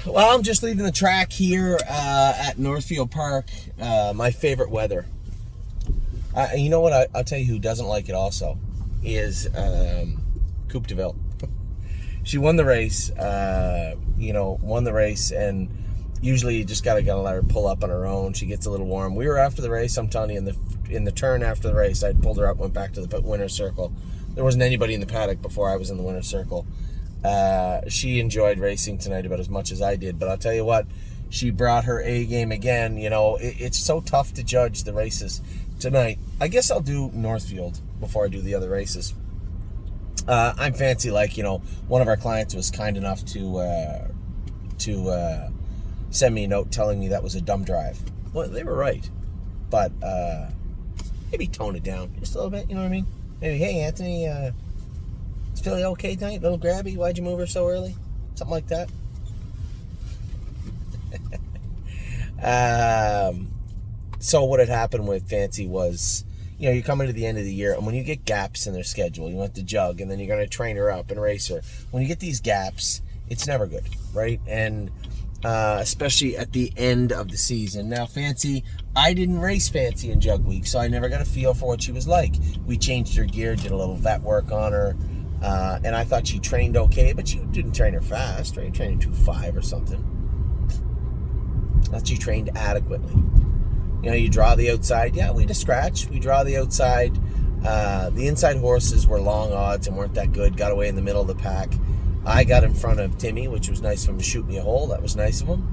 Well, I'm just leaving the track here at Northfield Park. My favorite weather. You know what? I'll tell you who doesn't like it also is CP DeVille. She won the race. Won the race, and usually you just gotta let her pull up on her own. She gets a little warm. We were after the race. I'm telling you, in the turn after the race, I pulled her up, went back to the winner's circle. There wasn't anybody in the paddock before I was in the winner's circle. She enjoyed racing tonight about as much as I did, but I'll tell you what, she brought her A game again. You know, it's so tough to judge the races tonight. I guess I'll do Northfield before I do the other races. I'm fancy, one of our clients was kind enough to send me a note telling me that was a dumb drive. Well, they were right, but maybe tone it down just a little bit, you know what I mean? Maybe, hey, Anthony, is Philly okay tonight? A little grabby? Why'd you move her so early? Something like that. So what had happened with Fancy was, you're coming to the end of the year, and when you get gaps in their schedule, you want the jug, and then you're going to train her up and race her. When you get these gaps, it's never good, right? And especially at the end of the season. Now, Fancy, I didn't race Fancy in jug week, so I never got a feel for what she was like. We changed her gear, did a little vet work on her, and I thought she trained okay, but you didn't train her fast, right? You trained 2.5 or something. That she trained adequately. You draw the outside. Yeah, we had a scratch. We draw the outside. The inside horses were long odds and weren't that good. Got away in the middle of the pack. I got in front of Timmy, which was nice of him to shoot me a hole. That was nice of him.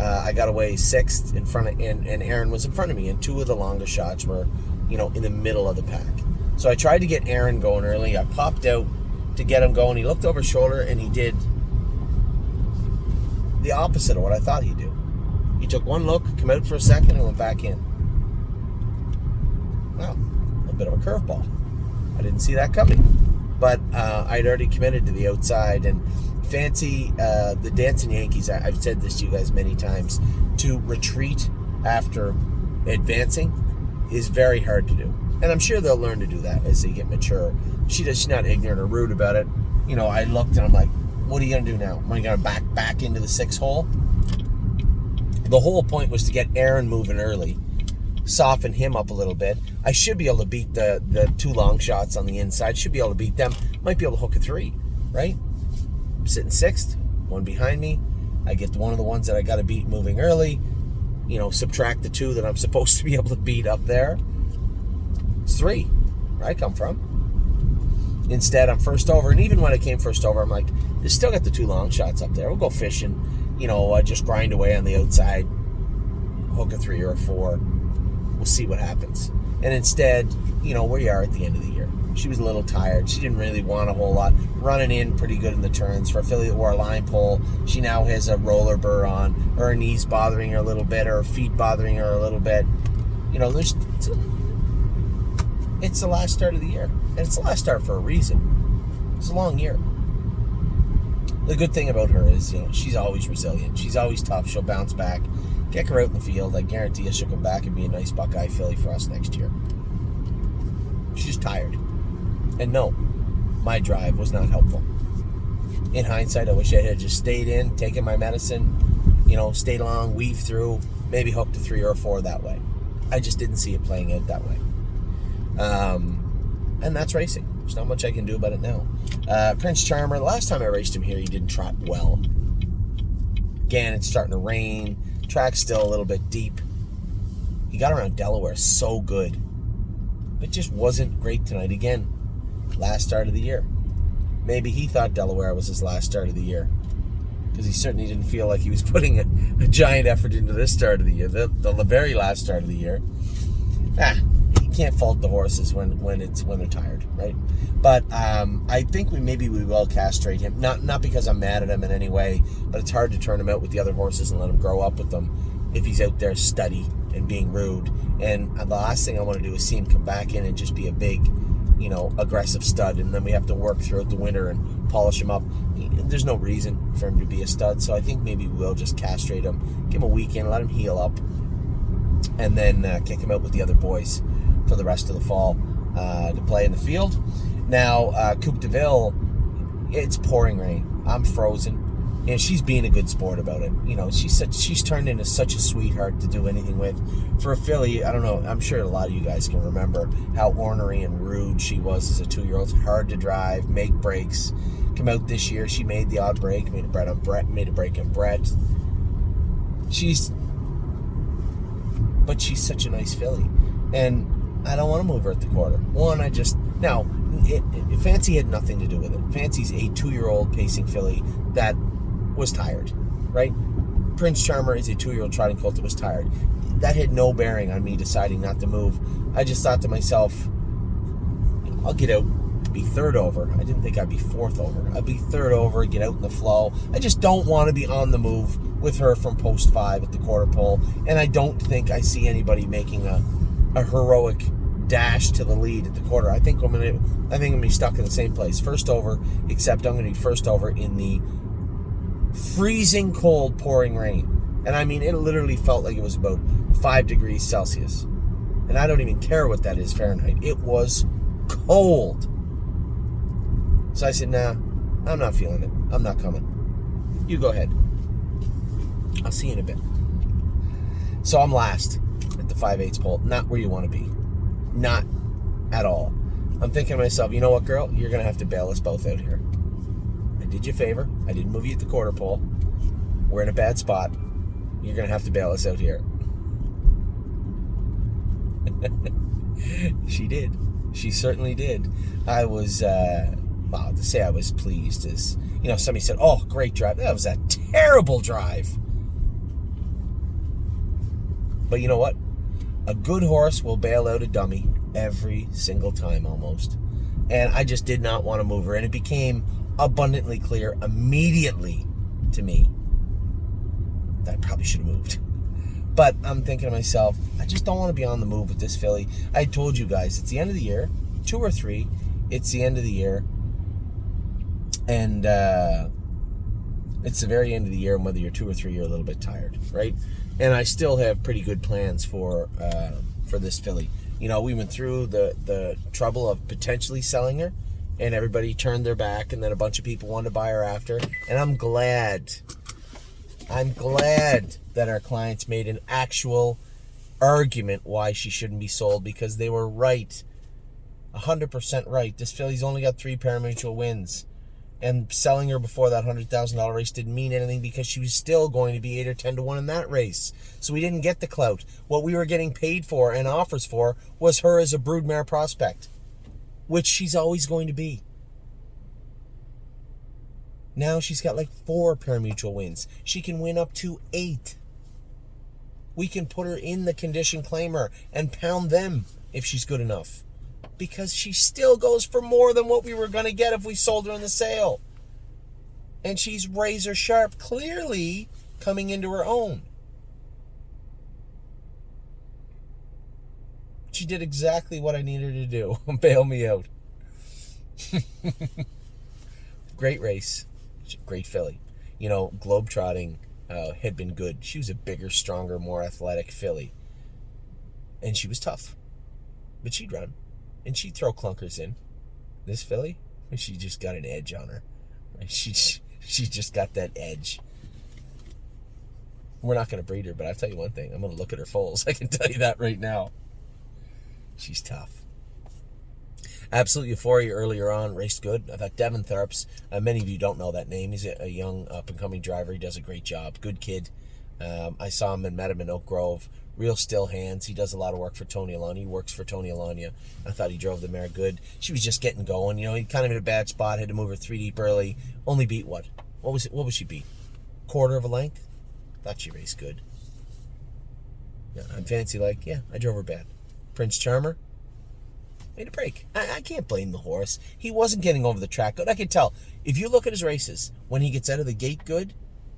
I got away 6th in front of, and Aaron was in front of me, and 2 of the longer shots were, in the middle of the pack. So I tried to get Aaron going early. I popped out to get him going. He looked over his shoulder, and he did the opposite of what I thought he'd do. He took one look, came out for a second, and went back in. Wow, a bit of a curveball. I didn't see that coming. But I'd already committed to the outside. And Fancy, the Dancing Yankees, I've said this to you guys many times, to retreat after advancing is very hard to do. And I'm sure they'll learn to do that as they get mature. She's not ignorant or rude about it. I looked and I'm like, what are you going to do now? Am I going to back into the 6 hole? The whole point was to get Aaron moving early, soften him up a little bit. I should be able to beat the 2 long shots on the inside. Should be able to beat them. Might be able to hook a 3, right? I'm sitting 6th, one behind me. I get one of the ones that I got to beat moving early. Subtract the 2 that I'm supposed to be able to beat up there. It's 3, where I come from. Instead, I'm first over. And even when I came first over, I'm like, they still got the 2 long shots up there. We'll go fishing. Just grind away on the outside, hook a 3 or a 4. We'll see what happens. And instead, where you are at the end of the year. She was a little tired. She didn't really want a whole lot. Running in pretty good in the turns. For a filly that wore a line pole, she now has a roller burr on. Her knees bothering her a little bit, or her feet bothering her a little bit. It's the last start of the year. And it's the last start for a reason. It's a long year. The good thing about her is, she's always resilient. She's always tough. She'll bounce back. Kick her out in the field. I guarantee you she'll come back and be a nice Buckeye filly for us next year. She's just tired. And no, my drive was not helpful. In hindsight, I wish I had just stayed in, taken my medicine, stayed along, weave through, maybe hooked a 3 or a 4 that way. I just didn't see it playing out that way. And that's racing. There's not much I can do about it now. Prince Charmer, the last time I raced him here, he didn't trot well. Again, it's starting to rain. Track's still a little bit deep. He got around Delaware so good. But just wasn't great tonight. Again, last start of the year. Maybe he thought Delaware was his last start of the year. Because he certainly didn't feel like he was putting a giant effort into this start of the year. The very last start of the year. You can't fault the horses when they're tired, right? But I think we will castrate him. Not because I'm mad at him in any way, but it's hard to turn him out with the other horses and let him grow up with them if he's out there steady and being rude. And the last thing I want to do is see him come back in and just be a big, aggressive stud, and then we have to work throughout the winter and polish him up. There's no reason for him to be a stud, so I think maybe we'll just castrate him, give him a weekend, let him heal up, and then kick him out with the other boys for the rest of the fall to play in the field. Now, CP DeVille, it's pouring rain. I'm frozen. And she's being a good sport about it. She's turned into such a sweetheart to do anything with. For a filly, I don't know, I'm sure a lot of you guys can remember how ornery and rude she was as a 2-year-old. Hard to drive, make breaks. Come out this year, she made the odd break, made a break on Brett. But she's such a nice filly. And I don't want to move her at the quarter. Fancy had nothing to do with it. Fancy's a 2-year-old pacing filly that was tired, right? Prince Charmer is a 2-year-old trotting colt that was tired. That had no bearing on me deciding not to move. I just thought to myself, I'll get out, be third over. I didn't think I'd be fourth over. I'd be third over, get out in the flow. I just don't want to be on the move with her from post 5 at the quarter pole. And I don't think I see anybody making a heroic dash to the lead at the quarter. I think I'm gonna be stuck in the same place. First over, except I'm gonna be first over in the freezing cold pouring rain. And I mean, it literally felt like it was about 5 degrees Celsius. And I don't even care what that is Fahrenheit. It was cold. So I said, nah, I'm not feeling it. I'm not coming. You go ahead. I'll see you in a bit. So I'm last at the 5/8 pole. Not where you want to be. Not at all. I'm thinking to myself, you know what, girl? You're going to have to bail us both out here. I did you a favor. I didn't move you at the quarter pole. We're in a bad spot. You're going to have to bail us out here. She did. She certainly did. I was, to say I was pleased is, somebody said, oh, great drive. That was a terrible drive. But you know what? A good horse will bail out a dummy every single time almost. And I just did not want to move her. And it became abundantly clear immediately to me that I probably should have moved. But I'm thinking to myself, I just don't want to be on the move with this filly. I told you guys, it's the end of the year, 2 or 3. It's the end of the year. And it's the very end of the year, and whether you're 2 or 3, you're a little bit tired, right? And I still have pretty good plans for this filly. We went through the trouble of potentially selling her, and everybody turned their back, and then a bunch of people wanted to buy her after. And I'm glad that our clients made an actual argument why she shouldn't be sold, because they were right, 100% right. This filly's only got 3 parimutuel wins. And selling her before that $100,000 race didn't mean anything, because she was still going to be 8 or 10 to 1 in that race. So we didn't get the clout. What we were getting paid for and offers for was her as a broodmare prospect, which she's always going to be. Now she's got like 4 parimutuel wins. She can win up to 8. We can put her in the condition claimer and pound them if she's good enough, because she still goes for more than what we were going to get if we sold her in the sale. And she's razor sharp, clearly coming into her own. She did exactly what I needed her to do. Bail me out. Great race. Great filly. Globetrotting had been good. She was a bigger, stronger, more athletic filly. And she was tough. But she'd run. And she'd throw clunkers in. This filly, she just got an edge on her. She just got that edge. We're not going to breed her, but I'll tell you one thing. I'm going to look at her foals. I can tell you that right now. She's tough. Absolute Euphoria earlier on raced good. I thought Devin Tharps, many of you don't know that name. He's a young up-and-coming driver. He does a great job. Good kid. I saw him and met him in Oak Grove. Real still hands. He does a lot of work for Tony Alagna. He works for Tony Alagna. I thought he drove the mare good. She was just getting going. He kind of in a bad spot. Had to move her 3 deep early. Only beat what? What was she beat? Quarter of a length? Thought she raced good. Yeah, I'm fancy like, yeah, I drove her bad. Prince Charmer made a break. I can't blame the horse. He wasn't getting over the track good. I can tell. If you look at his races, when he gets out of the gate good,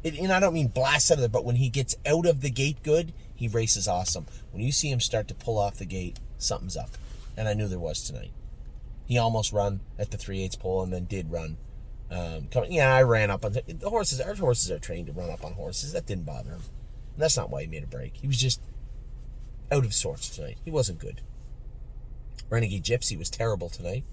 and I don't mean blast out of it, but when he gets out of the gate good, he races awesome. When you see him start to pull off the gate, something's up. And I knew there was tonight. He almost run at the 3/8 pole and then did run. I ran up on the horses. Our horses are trained to run up on horses. That didn't bother him. And that's not why he made a break. He was just out of sorts tonight. He wasn't good. Renegade Gypsy was terrible tonight.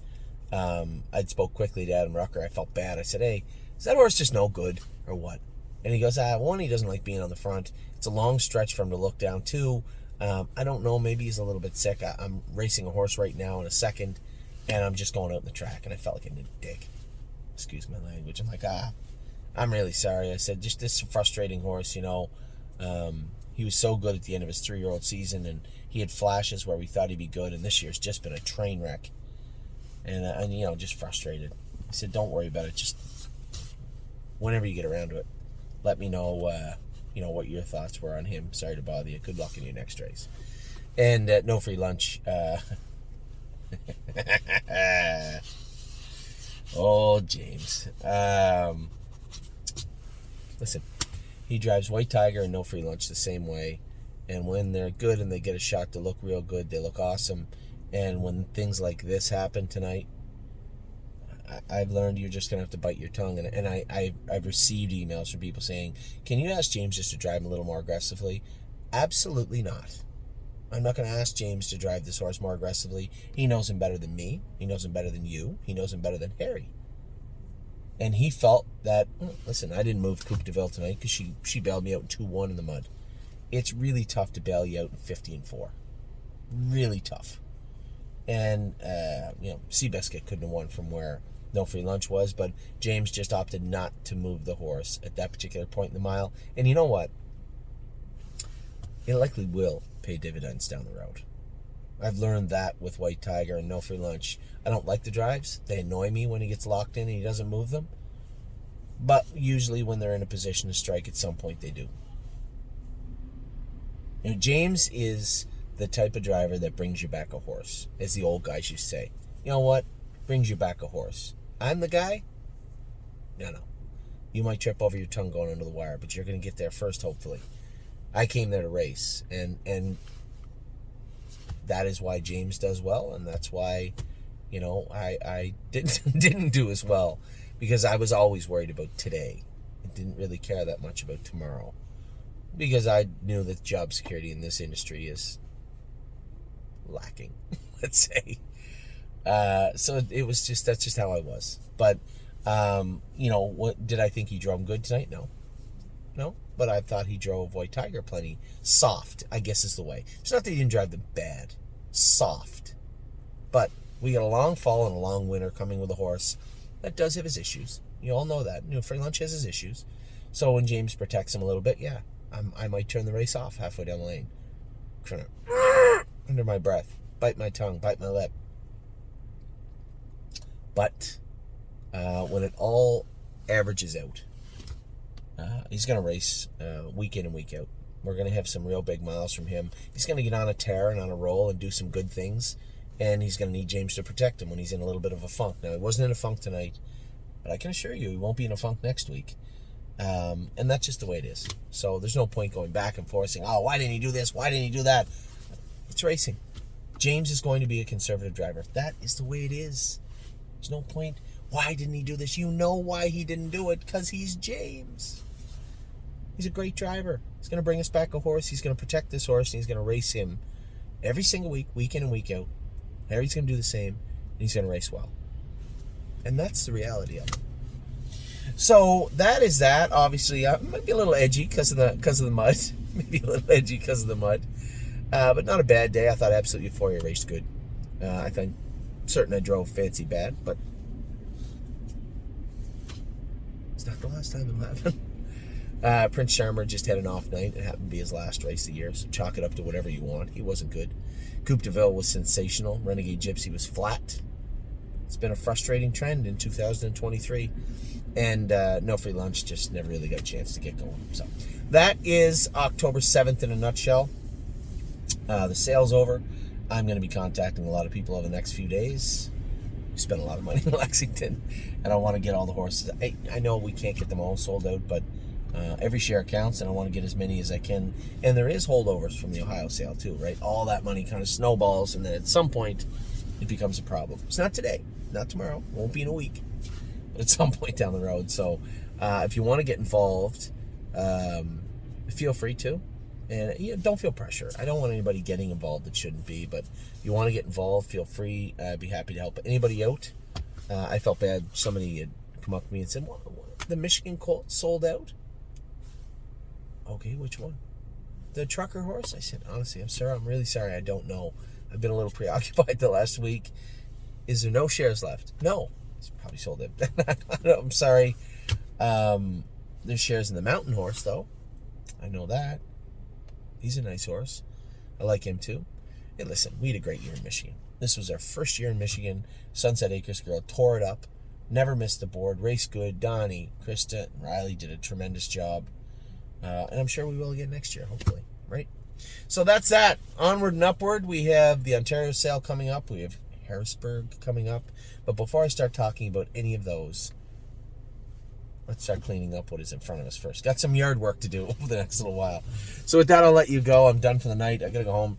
I spoke quickly to Adam Rucker. I felt bad. I said, hey, is that horse just no good or what? And he goes, one, he doesn't like being on the front. It's a long stretch for him to look down. Two, I don't know, maybe he's a little bit sick. I'm racing a horse right now in a second, and I'm just going out in the track, and I felt like a dick. Excuse my language. I'm like, I'm really sorry. I said, just this frustrating horse, you know. He was so good at the end of his 3-year-old season, and he had flashes where we thought he'd be good, and this year's just been a train wreck. And you know, just frustrated. I said, don't worry about it. Just whenever you get around to it, let me know, you know, what your thoughts were on him. Sorry to bother you. Good luck in your next race. And no free lunch. Oh, James. Listen, he drives White Tiger and No Free Lunch the same way. And when they're good and they get a shot to look real good, they look awesome. And when things like this happen tonight, I've learned you're just going to have to bite your tongue. And I've received emails from people saying, can you ask James just to drive him a little more aggressively? Absolutely not. I'm not going to ask James to drive this horse more aggressively. He knows him better than me. He knows him better than you. He knows him better than Harry. And he felt that, listen, I didn't move CP DeVille tonight because she bailed me out in 2-1 in the mud. It's really tough to bail you out in 50-4. Really tough. And, you know, Seabiscuit couldn't have won from where No Free Lunch was, but James just opted not to move the horse at that particular point in the mile. And you know what? It likely will pay dividends down the road. I've learned that with White Tiger and No Free Lunch. I don't like the drives. They annoy me when he gets locked in and he doesn't move them. But usually when they're in a position to strike at some point, they do. You know, James is the type of driver that brings you back a horse, as the old guys used to say. You know what? Brings you back a horse. I'm the guy? No. You might trip over your tongue going under the wire, but you're going to get there first, hopefully. I came there to race, and that is why James does well, and that's why, you know, I didn't do as well, because I was always worried about today. I didn't really care that much about tomorrow, because I knew that job security in this industry is lacking, let's say. So it was just, that's just how I was. But, you know, what did I think he drove him good tonight? No, but I thought he drove White Tiger plenty soft, I guess is the way. It's not that he didn't drive them bad, soft. But we got a long fall and a long winter coming with a horse that does have his issues. You all know that. You know, Free Lunch has his issues. So when James protects him a little bit, yeah, I might turn the race off halfway down the lane. Trying to, under my breath, bite my tongue, bite my lip. But when it all averages out, he's going to race week in and week out. We're going to have some real big miles from him. He's going to get on a tear and on a roll and do some good things, and he's going to need James to protect him when he's in a little bit of a funk. Now, he wasn't in a funk tonight, but I can assure you he won't be in a funk next week. And that's just the way it is. So there's no point going back and forth saying, oh, why didn't he do this? Why didn't he do that? It's racing. James is going to be a conservative driver. That is the way it is. There's no point. Why didn't he do this? You know why he didn't do it, because he's James. He's a great driver. He's going to bring us back a horse. He's going to protect this horse, and he's going to race him every single week, week in and week out. Harry's going to do the same, and he's going to race well. And that's the reality of it. So that is that. Obviously, it might be a little edgy because of the mud. Maybe a little edgy because of the mud. But not a bad day. I thought Absolute Euphoria raced good. I think certain I drove fancy bad, but it's not the last time it'll happen. Prince Charmer just had an off night. It happened to be his last race of the year, so chalk it up to whatever you want. He wasn't good. CP DeVille was sensational. Renegade Gypsy was flat. It's been a frustrating trend in 2023. And No Free Lunch just never really got a chance to get going. So that is October 7th in a nutshell. The sale's over. I'm going to be contacting a lot of people over the next few days. We spent a lot of money in Lexington, and I want to get all the horses. I know we can't get them all sold out, but every share counts, and I want to get as many as I can. And there is holdovers from the Ohio sale too, right? All that money kind of snowballs, and then at some point it becomes a problem. It's not today, not tomorrow, won't be in a week, but at some point down the road. So if you want to get involved, feel free to. And don't feel pressure. I don't want anybody getting involved that shouldn't be, but if you want to get involved, feel free. I'd be happy to help anybody out. I felt bad. Somebody had come up to me and said, what, the Michigan Colt sold out? Okay, which one? The trucker horse? I said, honestly, I'm really sorry, I don't know. I've been a little preoccupied the last week. Is there no shares left? No. It's probably sold out. I'm sorry. There's shares in the mountain horse, though. I know that. He's a nice horse. I like him, too. Hey, listen, we had a great year in Michigan. This was our first year in Michigan. Sunset Acres girl tore it up. Never missed the board. Raced good. Donnie, Krista, and Riley did a tremendous job. And I'm sure we will again next year, hopefully. Right? So that's that. Onward and upward. We have the Ontario sale coming up. We have Harrisburg coming up. But before I start talking about any of those, let's start cleaning up what is in front of us first. Got some yard work to do over the next little while. So with that, I'll let you go. I'm done for the night. I got to go home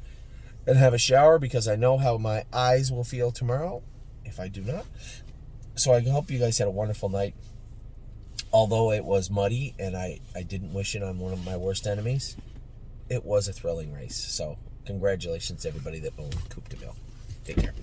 and have a shower because I know how my eyes will feel tomorrow if I do not. So I hope you guys had a wonderful night. Although it was muddy and I didn't wish it on one of my worst enemies, it was a thrilling race. So congratulations to everybody that owned CP DeVille. Take care.